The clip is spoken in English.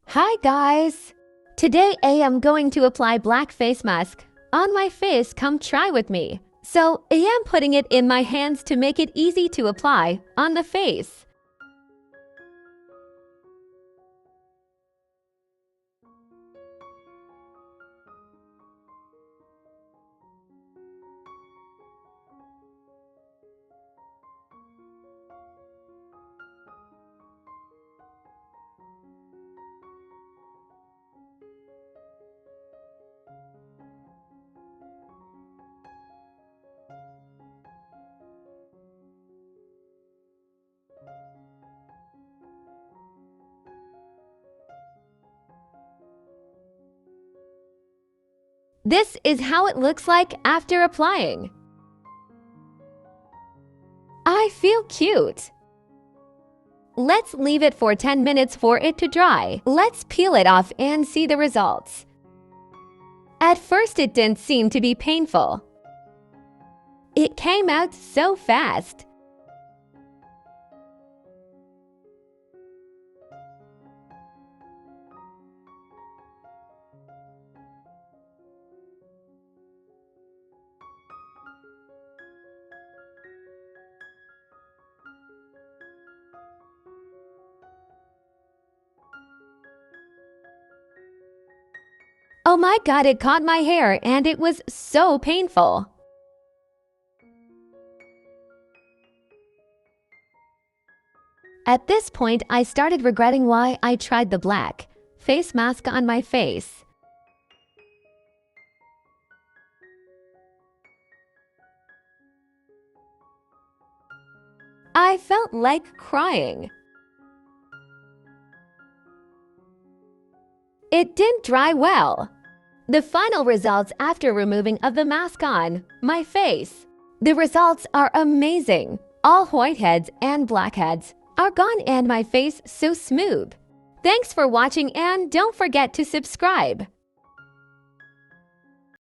Hi guys! Today I am going to apply black face mask on my face. Come try with me. So I am putting it in my hands to make it easy to apply on the face. This is how it looks like after applying. I feel cute. Let's leave it for 10 minutes for it to dry. Let's peel it off and see the results. At first it didn't seem to be painful. It came out so fast. Oh my god, it caught my hair and it was so painful. At this point, I started regretting why I tried the black face mask on my face. I felt like crying. It didn't dry well. The final results after removing of the mask on my face. The results are amazing. All whiteheads and blackheads are gone and my face so smooth. Thanks for watching and don't forget to subscribe.